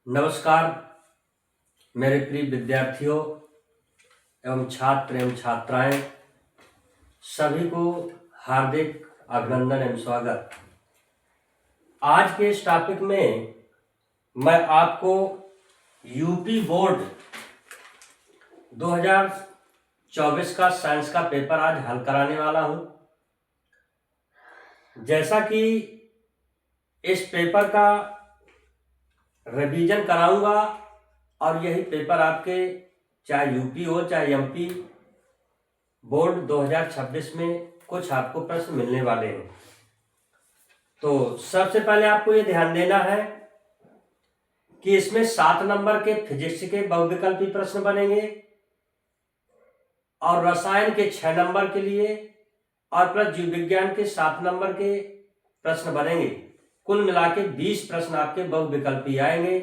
नमस्कार मेरे प्रिय विद्यार्थियों एवं छात्र एवं छात्राएं, सभी को हार्दिक अभिनंदन एवं स्वागत। आज के इस टॉपिक में मैं आपको यूपी बोर्ड 2024 का साइंस का पेपर आज हल कराने वाला हूं। जैसा कि इस पेपर का रिवीजन कराऊंगा और यही पेपर आपके चाहे यूपी हो चाहे एमपी बोर्ड 2026 में कुछ आपको प्रश्न मिलने वाले हैं। तो सबसे पहले आपको ये ध्यान देना है कि इसमें 7 नंबर के फिजिक्स के बहुविकल्पी प्रश्न बनेंगे और रसायन के 6 नंबर के लिए और प्लस जीव विज्ञान के 7 नंबर के प्रश्न बनेंगे। कुल मिला के 20 प्रश्न आपके बहुविकल्पी आएंगे।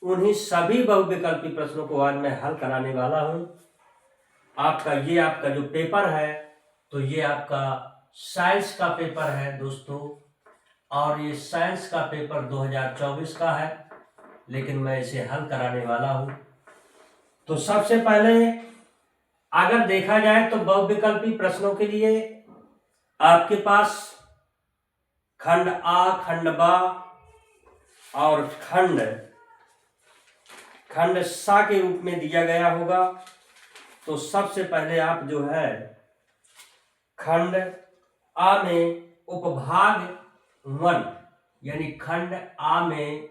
उन्हीं सभी बहुविकल्पी प्रश्नों को आज मैं हल कराने वाला हूं। आपका जो पेपर है तो ये आपका साइंस का पेपर है दोस्तों, और ये साइंस का पेपर 2024 का है, लेकिन मैं इसे हल कराने वाला हूं। तो सबसे पहले अगर देखा जाए तो बहुविकल्पी प्रश्नों के लिए आपके पास खंड आ, खंड बा और खंड सा के रूप में दिया गया होगा। तो सबसे पहले आप जो है खंड आ में उपभाग 1 यानी खंड आ में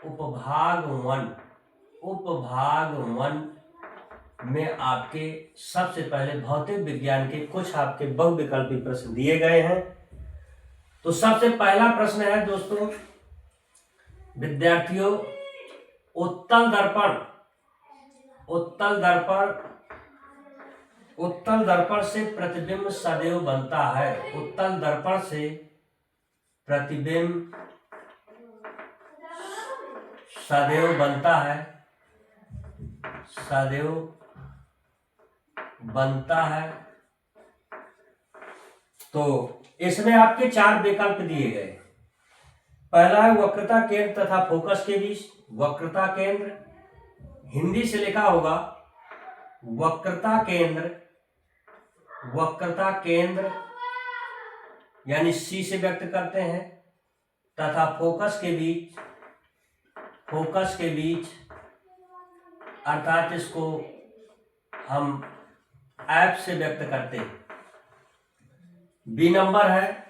उपभाग 1 में आपके सबसे पहले भौतिक विज्ञान के कुछ आपके बहुविकल्पी प्रश्न दिए गए हैं। तो सबसे पहला प्रश्न है दोस्तों विद्यार्थियों, उत्तल दर्पण से प्रतिबिंब सदैव बनता है। उत्तल दर्पण से प्रतिबिंब सदैव बनता है। तो इसमें आपके 4 विकल्प दिए गए। पहला है वक्रता केंद्र तथा फोकस के बीच। वक्रता केंद्र हिंदी से लिखा होगा वक्रता केंद्र यानी सी से व्यक्त करते हैं, तथा फोकस के बीच अर्थात इसको हम ऐप से व्यक्त करते हैं। बी नंबर है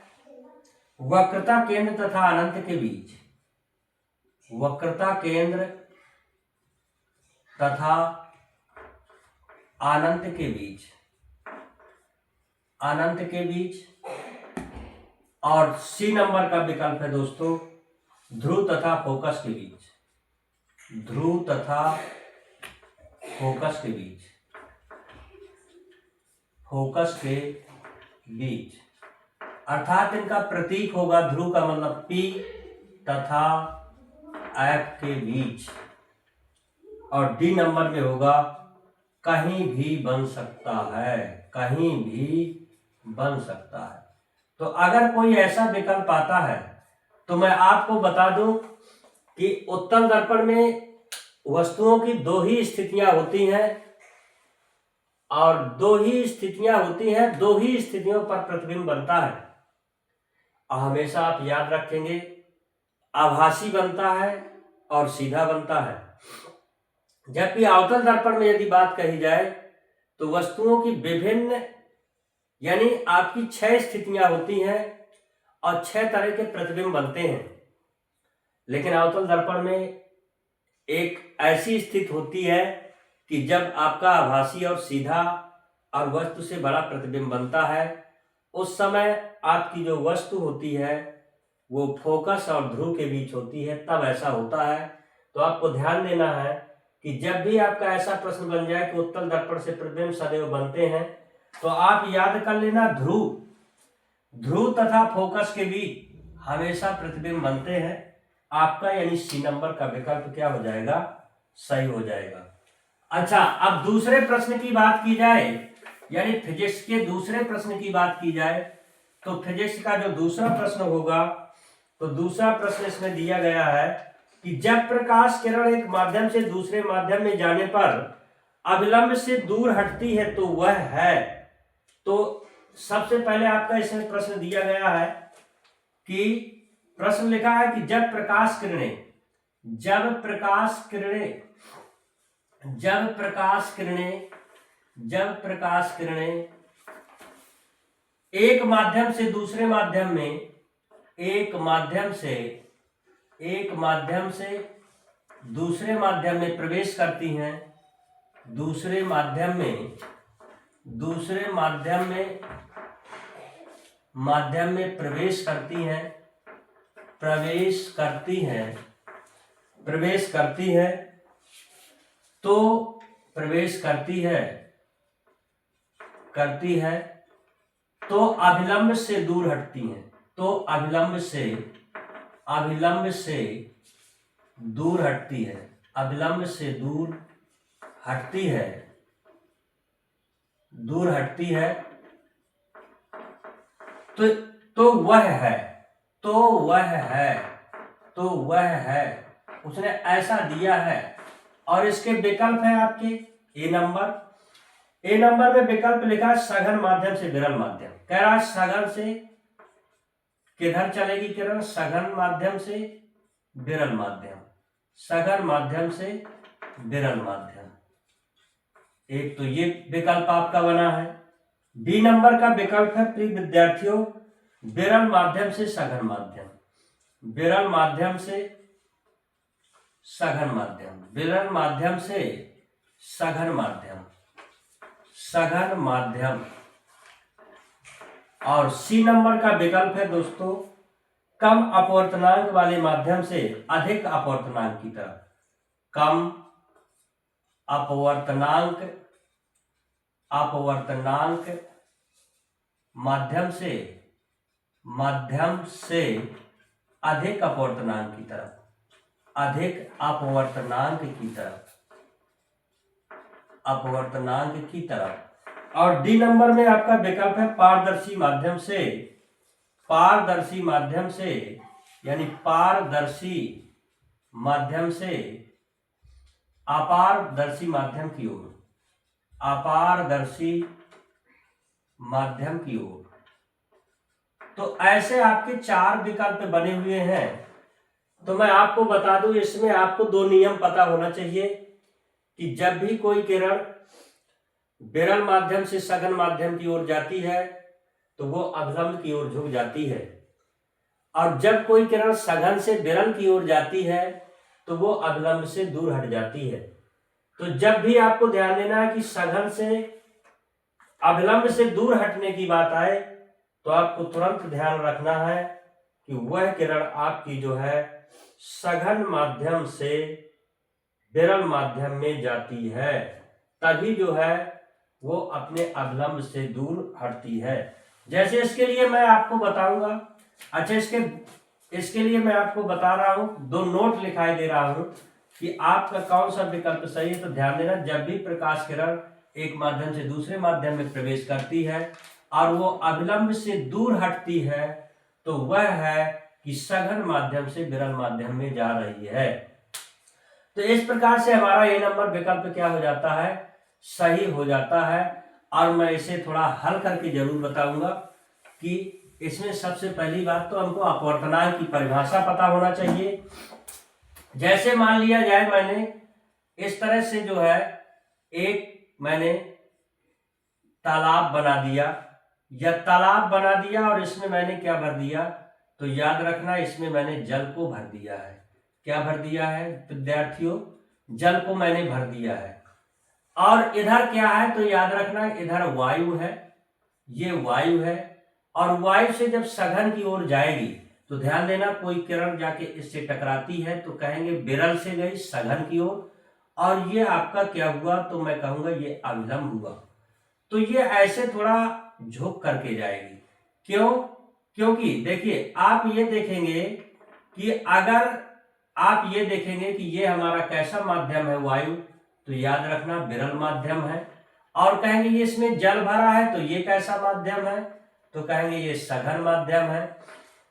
वक्रता केंद्र तथा अनंत के बीच। वक्रता केंद्र तथा अनंत के बीच। और सी नंबर का विकल्प है दोस्तों ध्रुव तथा फोकस के बीच। ध्रुव तथा फोकस के बीच अर्थात इनका प्रतीक होगा ध्रुव का मतलब P तथा F के बीच। और डी नंबर में होगा कहीं भी बन सकता है। तो अगर कोई ऐसा विकल्प आता है तो मैं आपको बता दूं कि उत्तल दर्पण में वस्तुओं की 2 ही स्थितियां होती हैं और 2 ही स्थितियों पर प्रतिबिंब बनता है। हमेशा आप याद रखेंगे आभासी बनता है और सीधा बनता है। जबकि अवतल दर्पण में यदि बात कही जाए तो वस्तुओं की विभिन्न यानी आपकी 6 स्थितियां होती हैं और 6 तरह के प्रतिबिंब बनते हैं। लेकिन अवतल दर्पण में एक ऐसी स्थिति होती है कि जब आपका आभासी और सीधा और वस्तु से बड़ा प्रतिबिंब बनता है, उस समय आपकी जो वस्तु होती है वो फोकस और ध्रुव के बीच होती है, तब ऐसा होता है। तो आपको ध्यान देना है कि जब भी आपका ऐसा प्रश्न बन जाए कि उत्तल दर्पण से प्रतिबिंब सदैव बनते हैं, तो आप याद कर लेना ध्रुव तथा फोकस के बीच हमेशा प्रतिबिंब बनते हैं। आपका यानी सी नंबर का विकल्प क्या हो जाएगा, सही हो जाएगा। अच्छा, अब दूसरे प्रश्न की बात की जाए यानी फिजिक्स के दूसरे प्रश्न की बात की जाए तो फिजिक्स का जो दूसरा प्रश्न होगा तो दूसरा प्रश्न इसमें दिया गया है कि जब प्रकाश किरण एक माध्यम से दूसरे माध्यम में जाने पर अभिलंब से दूर हटती है तो वह है। तो सबसे पहले आपका इसमें प्रश्न दिया गया है कि प्रश्न लिखा है कि जब प्रकाश किरणें एक माध्यम से दूसरे माध्यम में दूसरे माध्यम में प्रवेश करती हैं, दूसरे माध्यम में प्रवेश करती हैं तो अभिलंब से दूर हटती हैं, अभिलंब से दूर हटती है तो वह है उसने ऐसा दिया है। और इसके विकल्प है आपके ए नंबर में विकल्प लिखा है सघन माध्यम से विरल माध्यम। कह रहा है सघन से किधर चलेगी किरण, सघन माध्यम से विरल माध्यम। एक तो ये विकल्प आपका बना है। बी नंबर का विकल्प है प्रिय विद्यार्थियों विरल माध्यम से सघन माध्यम, सघन माध्यम। और सी नंबर का विकल्प है दोस्तों कम अपवर्तनांक वाले माध्यम से अधिक अपवर्तनांक की तरफ, कम अपवर्तनांक माध्यम से अधिक अपवर्तनांक की तरफ। और डी नंबर में आपका विकल्प है पारदर्शी माध्यम से यानी पारदर्शी माध्यम से अपारदर्शी माध्यम की ओर। तो ऐसे आपके 4 विकल्प बने हुए हैं। तो मैं आपको बता दूं इसमें आपको 2 नियम पता होना चाहिए कि जब भी कोई किरण विरल माध्यम से सघन माध्यम की ओर जाती है तो वो अभिलंब की ओर झुक जाती है, और जब कोई किरण सघन से विरल की ओर जाती है तो वो अभिलंब से दूर हट जाती है। तो जब भी आपको ध्यान देना है कि सघन से अभिलंब से दूर हटने की बात आए तो आपको तुरंत ध्यान रखना है कि वह किरण आपकी जो है सघन माध्यम से विरल माध्यम में जाती है, तभी जो है वो अपने अभिलंब से दूर हटती है। जैसे इसके लिए मैं आपको बताऊंगा। अच्छा, इसके लिए मैं आपको बता रहा हूं, 2 नोट लिखाई दे रहा हूं कि आपका कौन सा विकल्प सही है। तो ध्यान देना, जब भी प्रकाश किरण एक माध्यम से दूसरे माध्यम में प्रवेश करती है और वो अभिलंब से दूर हटती है तो वह है कि सघन माध्यम से विरल माध्यम में जा रही है। तो इस प्रकार से हमारा ये नंबर विकल्प क्या हो जाता है, सही हो जाता है। और मैं इसे थोड़ा हल करके जरूर बताऊंगा कि इसमें सबसे पहली बात तो हमको अपवर्तनांक की परिभाषा पता होना चाहिए। जैसे मान लिया जाए मैंने इस तरह से जो है मैंने तालाब बना दिया और इसमें मैंने क्या भर दिया, तो याद रखना इसमें मैंने जल को भर दिया है। क्या भर दिया है विद्यार्थियों, जल को मैंने भर दिया है। और इधर क्या है तो याद रखना इधर वायु है, ये वायु है। और वायु से जब सघन की ओर जाएगी तो ध्यान देना कोई किरण जाके इससे टकराती है तो कहेंगे विरल से गई सघन की ओर, और ये आपका क्या हुआ तो मैं कहूंगा ये अभिलंब हुआ। तो ये ऐसे थोड़ा झुक करके जाएगी। क्यों? क्योंकि देखिए आप ये देखेंगे कि अगर आप ये देखेंगे कि ये हमारा कैसा माध्यम है वायु, तो याद रखना विरल माध्यम है। और कहेंगे ये इसमें जल भरा है तो ये कैसा माध्यम है, तो कहेंगे ये सघन माध्यम है।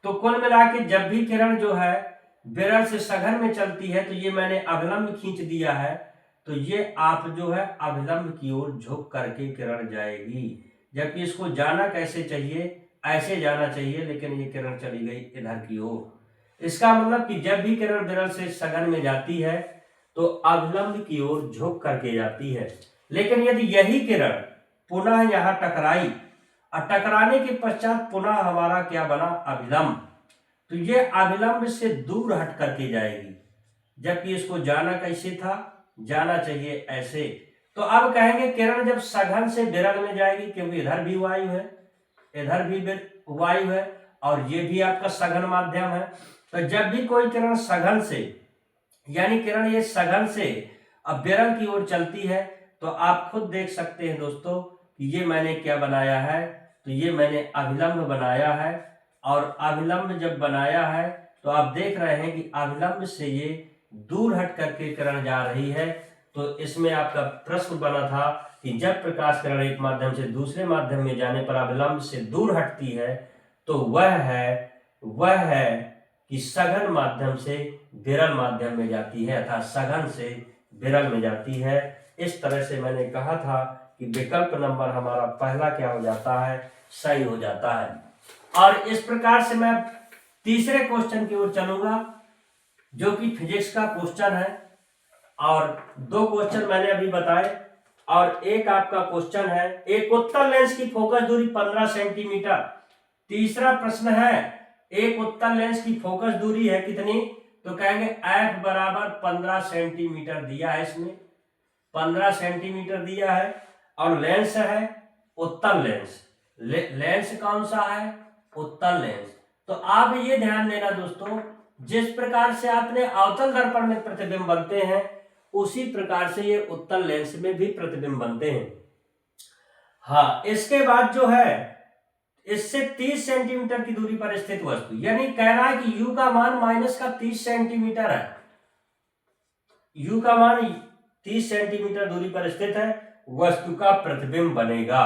तो कुल मिला के जब भी किरण जो है विरल से सघन में चलती है तो ये मैंने अभिलंब खींच दिया है, तो ये आप जो है अभिलंब की ओर झुक करके किरण जाएगी। जबकि इसको जाना कैसे चाहिए, ऐसे जाना चाहिए, लेकिन ये किरण चली गई इधर की ओर। इसका मतलब कि जब भी किरण विरल से सघन में जाती है तो अभिलंब की ओर झुक करके जाती है। लेकिन यदि यही किरण पुनः यहां टकराई और टकराने के पश्चात पुनः हमारा क्या बना, अभिलंब, तो ये अभिलंब से दूर हट करके जाएगी। जबकि इसको जाना कैसे था, जाना चाहिए ऐसे। तो अब कहेंगे किरण जब सघन से विरल में जाएगी, क्योंकि इधर भी वायु है, इधर भी वायु है और ये भी आपका सघन माध्यम है। तो जब भी कोई किरण सघन से, यानी किरण ये सघन से अब विरल की ओर चलती है, तो आप खुद देख सकते हैं दोस्तों कि ये मैंने क्या बनाया है, तो ये मैंने अभिलंब बनाया है। और अभिलंब जब बनाया है तो आप देख रहे हैं कि अभिलंब से ये दूर हट करके किरण जा रही है। तो इसमें आपका प्रश्न बना था कि जब प्रकाश किरण एक माध्यम से दूसरे माध्यम में जाने पर अभिलंब से दूर हटती है, तो वह है कि सघन माध्यम से विरल माध्यम में जाती है, अर्थात सघन से विरल में जाती है। इस तरह से मैंने कहा था कि विकल्प नंबर हमारा पहला क्या हो जाता है, सही हो जाता है। और इस प्रकार से मैं तीसरे क्वेश्चन की ओर चलूंगा, जो कि फिजिक्स का क्वेश्चन है। और दो क्वेश्चन मैंने अभी बताए और एक आपका क्वेश्चन है, एक उत्तल लेंस की फोकस दूरी 15 सेंटीमीटर। तीसरा प्रश्न है, एक उत्तल लेंस की फोकस दूरी है कितनी, तो कहेंगे f बराबर 15 सेंटीमीटर दिया है, इसमें 15 सेंटीमीटर दिया है। और लेंस है उत्तल लेंस, लेंस कौन सा है, उत्तल लेंस। तो आप ये ध्यान देना दोस्तों, जिस प्रकार से आपने अवतल दर्पण में प्रतिबिंब बनते हैं, उसी प्रकार से ये उत्तल लेंस में भी प्रतिबिंब बनते हैं। हाँ, इसके बाद जो है इससे 30 सेंटीमीटर की दूरी पर स्थित वस्तु, यानी कह रहा है कि u का मान माइनस का 30 सेंटीमीटर है, u का मान 30 सेंटीमीटर दूरी पर स्थित है, वस्तु का प्रतिबिंब बनेगा।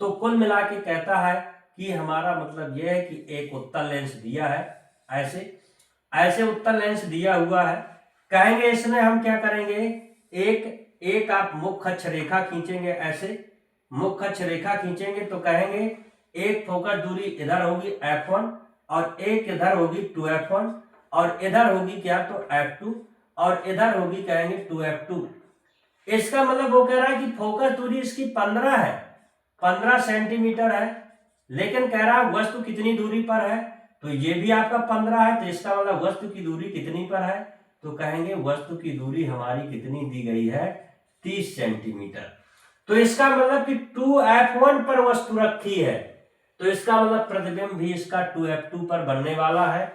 तो कुल मिला के कहता है कि हमारा मतलब यह है कि एक उत्तल लेंस दिया है, ऐसे उत्तल लेंस दिया हुआ है। कहेंगे इसमें हम क्या करेंगे, एक आप मुख्य अक्ष रेखा खींचेंगे, ऐसे मुख्य अक्ष रेखा खींचेंगे तो कहेंगे एक फोकस दूरी इधर होगी f1 और एक इधर होगी 2f1 और इधर होगी क्या, तो f2 और इधर होगी कहेंगे 2f2। इसका मतलब वो कह रहा है कि फोकस दूरी इसकी 15 है, 15 सेंटीमीटर है, लेकिन कह रहा है वस्तु कितनी दूरी पर है, तो ये भी आपका 15 है। तो इसका मतलब वस्तु की दूरी कितनी पर है, तो कहेंगे वस्तु की दूरी हमारी कितनी दी गई है, 30 सेंटीमीटर। तो इसका मतलब कि 2f1 पर वस्तु रखी है, तो इसका मतलब प्रतिबिंब भी इसका 2f2 पर बनने वाला है।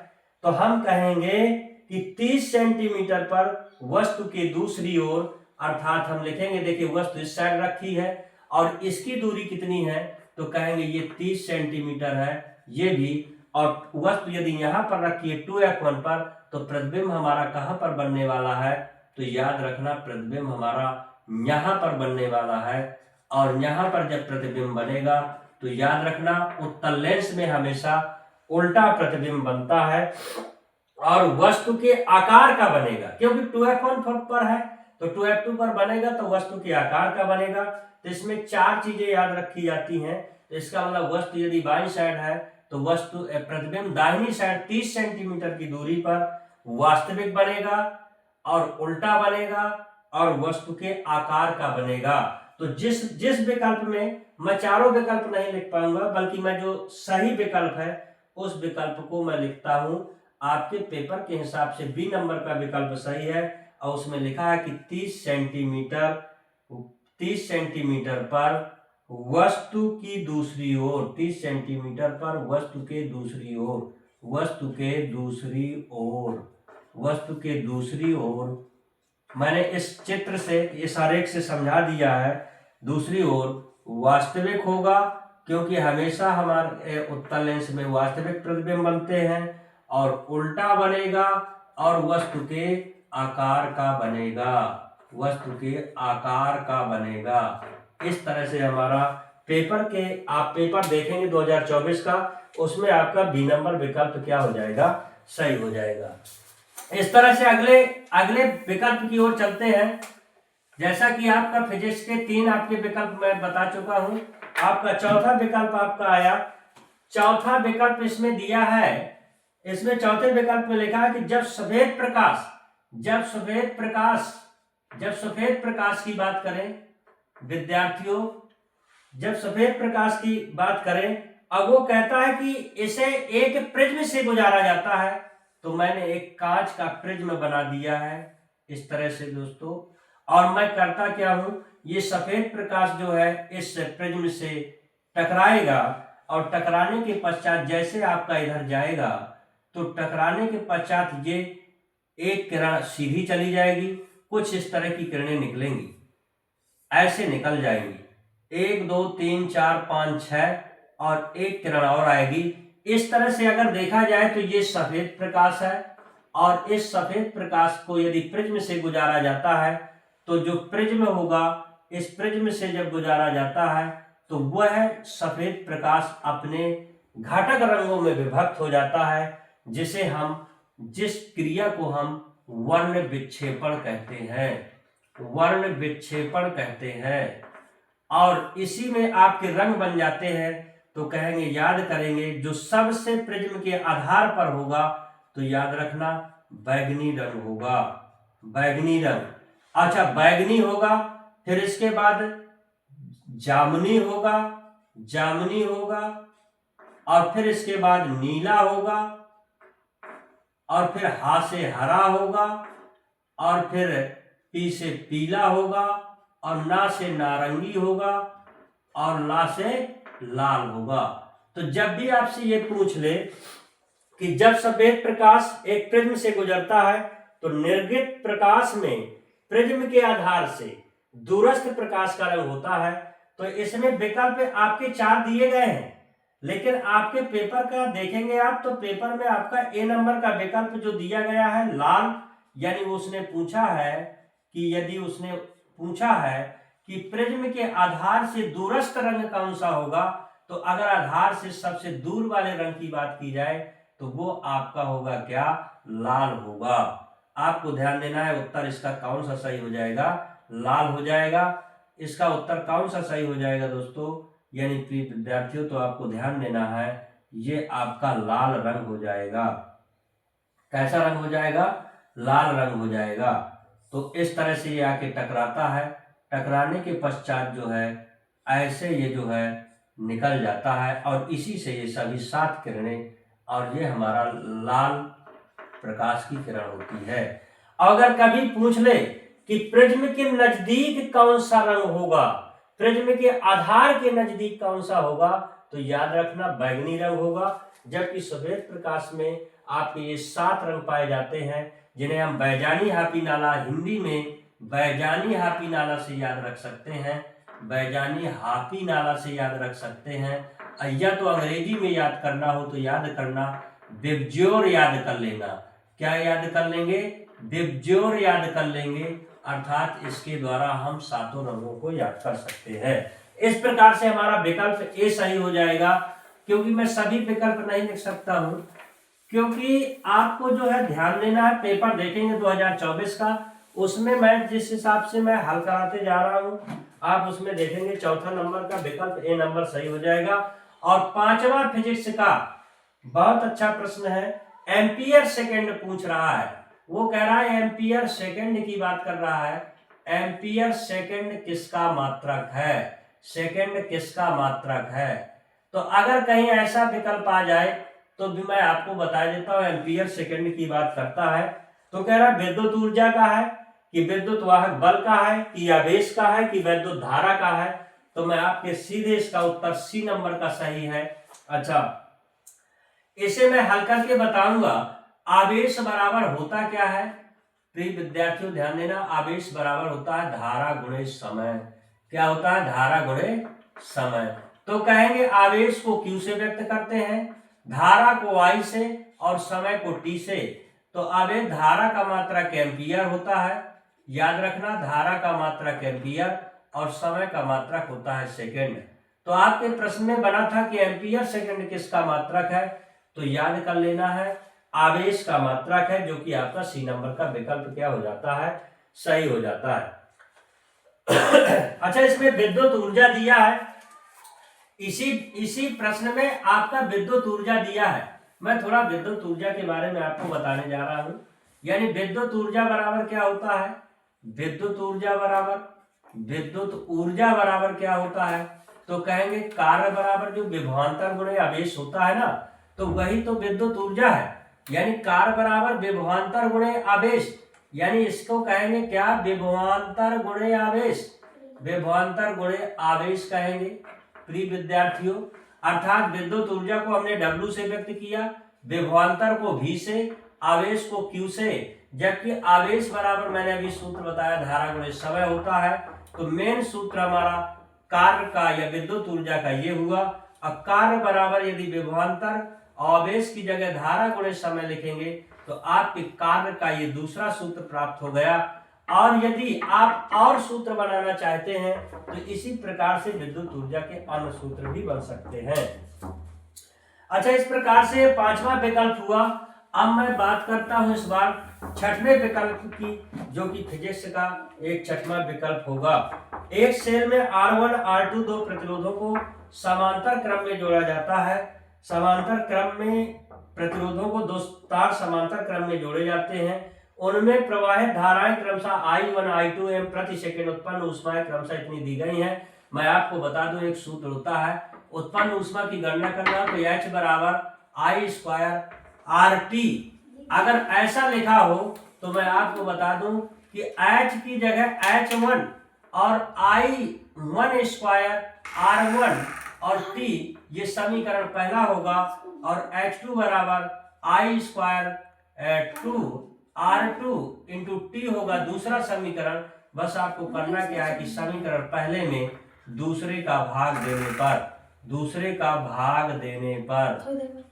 तो हम कहेंगे कि 30 सेंटीमीटर पर वस्तु के दूसरी ओर, अर्थात हम लिखेंगे, देखिए वस्तु इस साइड रखी है और इसकी दूरी कितनी है, तो कहेंगे ये 30 सेंटीमीटर है, ये भी। और वस्तु यदि यहां पर रखी है 2f1 पर, तो प्रतिबिंब हमारा कहां पर बनने वाला है, तो याद रखना प्रतिबिंब हमारा यहां पर बनने वाला है। और यहां पर जब प्रतिबिंब बनेगा तो याद रखना उत्तल लेंस में हमेशा उल्टा प्रतिबिंब बनता है और वस्तु के आकार का बनेगा, क्योंकि 2f1 पर है तो 2f2 पर बनेगा तो वस्तु के आकार का बनेगा। तो इसमें चार चीजें याद रखी जाती हैं। तो इसका मतलब वस्तु यदि बाईं साइड है तो वस्तु प्रतिबिंब दाहिनी साइड 30 सेंटीमीटर की दूरी पर वास्तविक बनेगा और उल्टा बनेगा और वस्तु के आकार का बनेगा। तो जिस विकल्प में, मैं चारों विकल्प नहीं लिख पाऊंगा, बल्कि मैं जो सही विकल्प है उस विकल्प को मैं लिखता हूं। आपके पेपर के हिसाब से बी नंबर का विकल्प सही है और उसमें लिखा है कि 30 सेंटीमीटर पर वस्तु की दूसरी ओर, 30 सेंटीमीटर पर वस्तु के दूसरी ओर, मैंने इस चित्र से, इस आरेख से समझा दिया है। दूसरी ओर वास्तविक होगा, क्योंकि हमेशा हमारे उत्तल लेंस में वास्तविक प्रतिबिंब बनते हैं, और उल्टा बनेगा और वस्तु के आकार का बनेगा, इस तरह से हमारा पेपर के आप पेपर देखेंगे 2024 का, उसमें आपका बी नंबर विकल्प क्या हो जाएगा, सही हो जाएगा। इस तरह से अगले अगले विकल्प की ओर चलते हैं। जैसा कि आपका फिजिक्स के 3 आपके विकल्प मैं बता चुका हूं, आपका चौथा विकल्प आपका आया। चौथा विकल्प इसमें दिया है, इसमें चौथे विकल्प में लिखा है कि जब सफेद प्रकाश की बात करें विद्यार्थियों, जब सफेद प्रकाश की बात करें, अब वो कहता है कि इसे एक प्रिज्म से गुजारा जाता है, तो मैंने एक कांच का प्रिज्म बना दिया है इस तरह से दोस्तों। और मैं करता क्या हूं, ये सफेद प्रकाश जो है इस प्रिज्म से टकराएगा, और टकराने के पश्चात जैसे आपका इधर जाएगा, तो टकराने के पश्चात ये एक किरण सीधी चली जाएगी, कुछ इस तरह की किरणें निकलेंगी, ऐसे निकल जाएंगी, 1 2 3 4 5 6 और एक किरण और आएगी। इस तरह से अगर देखा जाए तो ये सफेद प्रकाश है, और इस सफेद प्रकाश को यदि प्रिज्म से गुजारा जाता है, तो जो प्रिज्म होगा, इस प्रिज्म से जब गुजारा जाता है तो वह सफेद प्रकाश अपने घटक रंगों में विभक्त हो जाता है, जिस क्रिया को हम वर्ण विक्षेपण कहते हैं। और इसी में आपके रंग बन जाते हैं। तो कहेंगे, याद करेंगे, जो सबसे प्रिज्म के आधार पर होगा, तो याद रखना बैगनी रंग होगा, बैगनी रंग। अच्छा, बैगनी होगा, फिर इसके बाद जामुनी होगा, और फिर इसके बाद नीला होगा, और फिर हा से हरा होगा, और फिर पी से पीला होगा, और ना से नारंगी होगा, और ला से लाल होगा। तो जब भी आपसे ये पूछ ले कि जब सफेद प्रकाश एक प्रिज्म से गुजरता है, तो निर्गत प्रकाश में प्रिज्म के आधार से दूरस्थ प्रकाश का रंग होता है। तो इसमें विकल्प आपके 4 दिए गए हैं, लेकिन आपके पेपर का देखेंगे आप, तो पेपर में आपका ए नंबर का विकल्प जो दिया गया है लाल, यानी उसने पूछा है कि प्रिज्म के आधार से दूरस्थ रंग कौन सा होगा, तो अगर आधार से सबसे दूर वाले रंग की बात की जाए, तो वो आपका होगा क्या, लाल होगा। आपको ध्यान देना है, उत्तर इसका कौन सा सही हो जाएगा, लाल हो जाएगा। इसका उत्तर कौन सा सही हो जाएगा दोस्तों, यानी प्रिय विद्यार्थियों, तो आपको ध्यान देना है, ये आपका लाल रंग हो जाएगा। कैसा रंग हो जाएगा, लाल रंग हो जाएगा। तो इस तरह से ये आके टकराता है, टकराने के पश्चात जो है ऐसे ये जो है निकल जाता है, और इसी से ये सभी 7 किरणें, और ये हमारा लाल प्रकाश की किरण होती है। अगर कभी पूछ ले कि प्रिज्म के नजदीक कौन सा रंग होगा, प्रिज्म के आधार के नजदीक कौन सा होगा, तो याद रखना बैगनी रंग होगा। जबकि सफेद प्रकाश में आपके ये 7 रंग पाए जाते हैं, जिन्हें हम बैजानी हापी नाला, हिंदी में बैजानी हापी नाला से याद रख सकते हैं, बैजानी हापी नाला से याद रख सकते हैं। या तो अंग्रेजी में याद करना हो तो याद करना बिबज्योर याद कर लेना। क्या याद कर लेंगे, बिबज्योर याद कर लेंगे, अर्थात इसके द्वारा हम 7 रंगों को याद कर सकते हैं। इस प्रकार से हमारा विकल्प ए सही हो जाएगा। क्योंकि मैं सभी विकल्प नहीं लिख सकता हूं, क्योंकि आपको जो है ध्यान देना है, पेपर देखेंगे 2024 का, उसमें मैं जिस हिसाब से मैं हल कराते जा रहा हूं, आप उसमें देखेंगे चौथा नंबर का विकल्प ए नंबर सही हो जाएगा। और 5वां फिजिक्स का बहुत अच्छा प्रश्न है, एम्पियर सेकंड पूछ रहा है। वो कह रहा है एम्पियर सेकंड की बात कर रहा है, एम्पियर सेकंड किसका मात्रक है, सेकंड किसका मात्रक है। तो अगर कहीं ऐसा विकल्प आ जाए तो भी मैं आपको बता देता हूं एम्पियर सेकंड की बात करता है। तो कह रहा है विद्युत ऊर्जा का है, कि विद्युत वाहक बल का है, कि आवेश का है, कि विद्युत धारा का है। तो मैं आपके सीधे इसका उत्तर सी नंबर का सही है। अच्छा, इसे मैं हल करके बताऊंगा। आवेश बराबर होता क्या है, प्रिय विद्यार्थियों ध्यान देना, आवेश बराबर होता है धारा गुणे समय। क्या होता है, धारा गुणे समय। तो कहेंगे आवेश को Q से व्यक्त करते हैं, धारा को I से, और समय को T से। तो आवेश धारा का मात्रक एम्पियर होता है, याद रखना, धारा का मात्रक एम्पियर, और समय का मात्रक होता है सेकेंड। तो आपके प्रश्न में बना था कि एम्पियर सेकंड किसका मात्रक है, तो याद कर लेना है आवेश का मात्रक है, जो कि आपका सी नंबर का विकल्प क्या हो जाता है, सही हो जाता है। अच्छा, इसमें विद्युत ऊर्जा दिया है, इसी प्रश्न में आपका विद्युत ऊर्जा दिया है। मैं थोड़ा विद्युत ऊर्जा के बारे में आपको बताने जा रहा हूं। यानी विद्युत ऊर्जा बराबर क्या होता है, विद्युत ऊर्जा बराबर क्या होता है, तो कहेंगे कार्य बराबर जो विभवांतर गुणे आवेश होता है ना, तो वही तो विद्युत ऊर्जा है। यानी कार्य बराबर विभवांतर गुणे आवेश, यानी इसको कहेंगे क्या, विभवांतर गुणे आवेश, विभवांतर गुणे आवेश कहेंगे प्रिय विद्यार्थियों। अर्थात विद्युत ऊर्जा को हमने W से व्यक्त किया, विभवांतर को V से, आवेश को Q से, जबकि आवेश बराबर मैंने अभी सूत्र बताया धारा गुणे समय होता है। तो मेन सूत्र हमारा कार्य का या विद्युत ऊर्जा का ये हुआ। अब कार्य बराबर यदि विभवांतर आवेश की जगह धारा गुणे समय लिखेंगे तो आपके कार्य का ये दूसरा सूत्र प्राप्त हो गया। और यदि आप और सूत्र बनाना चाहते हैं तो इसी प्रकार से विद्युत ऊर्जा के अन्य सूत्र भी बन सकते हैं। अच्छा, इस प्रकार से पांचवा विकल्प हुआ। अब मैं बात करता हूं इस बार छठवें विकल्प की, जो कि फिजिक्स का एक छठवां विकल्प होगा। एक सेल में R1 R2 दो प्रतिरोधों को समांतर क्रम में जोड़ा जाता है। समांतर क्रम में प्रतिरोधों को दो तार समांतर क्रम में जोड़े जाते हैं। उनमें प्रवाहित धाराएं क्रमशः I1 I2 एवं प्रति सेकंड उत्पन्न ऊष्माएं क्रमशः इतनी दी गई हैं। मैं आपको बता दूं, एक सूत्र होता है उत्पन्न ऊष्मा की गणना करना, तो H बराबर I स्क्वायर RT। अगर ऐसा लिखा हो तो मैं आपको बता दूं कि H की जगह H1 और I1 स्क्वायर R1 और T, ये समीकरण पहला होगा, और H2 बराबर I square 2 R2 into T होगा दूसरा समीकरण। बस आपको करना क्या है कि समीकरण पहले में दूसरे का भाग देने पर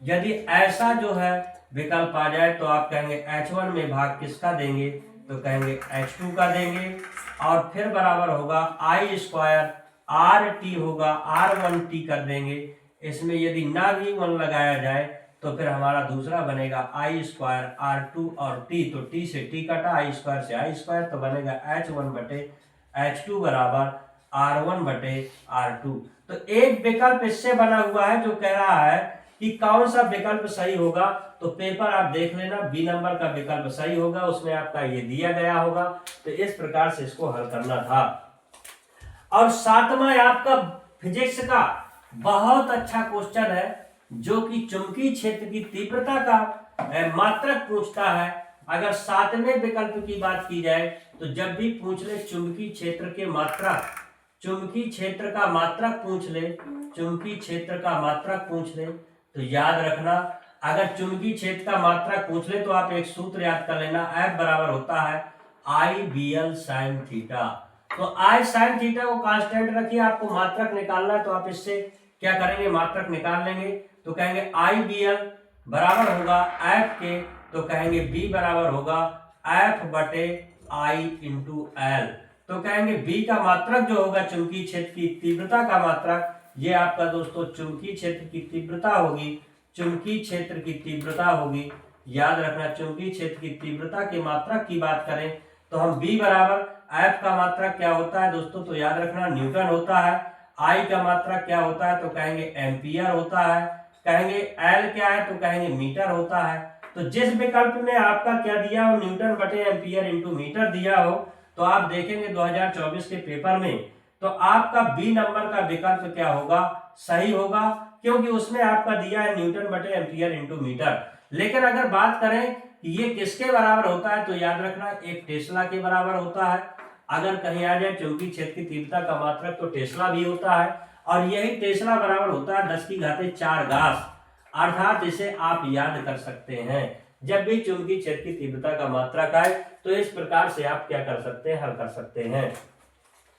यदि ऐसा जो है विकल्प आ जाए तो आप कहेंगे H1 में भाग किसका देंगे, तो कहेंगे H2 का देंगे, और फिर बराबर होगा I स्क्वायर RT होगा R1T कर देंगे। इसमें यदि ना भी 1 लगाया जाए तो फिर हमारा दूसरा बनेगा I स्क्वायर R2 और T, तो T से T कटा, I स्क्वायर से I स्क्वायर, तो बनेगा H1 बटे H2 बराबर R1 बटे R2। तो एक विकल्प इससे बना हुआ है जो कह रहा है कि कौन सा विकल्प सही होगा, तो पेपर आप देख लेना, बी नंबर का विकल्प सही होगा, उसमें आपका ये दिया गया होगा। तो इस प्रकार से इसको हल करना था। और सातवां आपका फिजिक्स का बहुत अच्छा क्वेश्चन है, जो कि चुंबकीय क्षेत्र की तीव्रता का मात्रक पूछता है। अगर सातवें विकल्प की बात की जाए तो जब भी पूछ ले चुंबकीय क्षेत्र के मात्रक, चुंबकीय क्षेत्र का मात्रक पूछ ले तो याद रखना, अगर चुंबकीय क्षेत्र का मात्रक पूछ ले तो आप एक सूत्र याद कर लेना, F बराबर होता है IBL sin थीटा। तो I sin थीटा को कांस्टेंट रखिए, आपको मात्रक निकालना है तो आप इससे क्या करेंगे, मात्रक निकाल लेंगे। तो कहेंगे IBL बराबर होगा F के, तो कहेंगे B बराबर होगा F बटे I इंटू L। तो कहेंगे B का मात्रक जो होगा चुंबकीय क्षेत्र की तीव्रता का मात्रक, ये आपका दोस्तों चुंबकीय क्षेत्र की तीव्रता होगी, याद रखना। चुंबकीय क्षेत्र की तीव्रता के मात्रक की बात करें तो हम B बराबर F का मात्रक क्या होता है दोस्तों, तो याद रखना न्यूटन होता है। I का मात्रक क्या होता है, तो कहेंगे एम्पियर होता है। कहेंगे L क्या है, तो कहेंगे मीटर होता है। तो जिस विकल्प में आपका क्या दिया हो, न्यूटन बटे एम्पियर इंटू मीटर दिया हो, तो आप देखेंगे 2024 के पेपर में तो आपका बी नंबर का विकल्प क्या होगा, सही होगा, क्योंकि उसमें आपका दिया है न्यूटन बटे एम्पियर इंटू मीटर। लेकिन अगर बात करें कि ये किसके बराबर होता है, तो याद रखना एक टेस्ला के बराबर होता है। अगर कहीं आ जाए चुंबकीय क्षेत्र की तीव्रता का मात्रक तो टेस्ला भी होता है, और यही टेस्ला बराबर होता है 10⁴ गास। अर्थात इसे आप याद कर सकते हैं, जब भी चुंबकीय क्षेत्र की तीव्रता का मात्रक आए तो इस प्रकार से आप क्या कर सकते हैं, हल कर सकते हैं।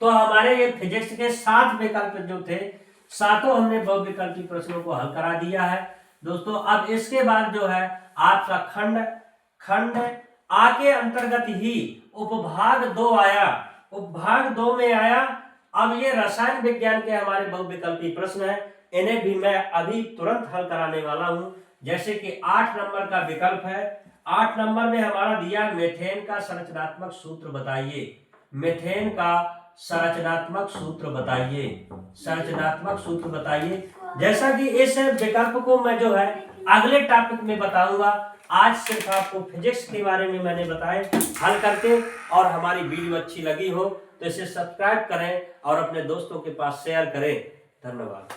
तो हमारे ये फिजिक्स के 7 विकल्प जो थे, सातों हमने बहुविकल्पी प्रश्नों को हल करा दिया है दोस्तों। अब इसके बाद जो है आपका खंड आ के अंतर्गत ही उपभाग 2 आया। उपभाग 2 में आया अब ये रसायन विज्ञान के हमारे बहुविकल्पी प्रश्न है, इन्हें भी मैं अभी तुरंत हल कराने वाला हूं। जैसे कि 8 नंबर का विकल्प है, 8 नंबर में हमारा दिया मीथेन का संरचनात्मक सूत्र बताइए। मीथेन का संरचनात्मक सूत्र बताइए, संरचनात्मक सूत्र बताइए। जैसा कि इस विकल्प को मैं जो है अगले टॉपिक में बताऊंगा, आज सिर्फ आपको फिजिक्स के बारे में मैंने बताया हल करके। और हमारी वीडियो अच्छी लगी हो तो इसे सब्सक्राइब करें और अपने दोस्तों के पास शेयर करें। धन्यवाद।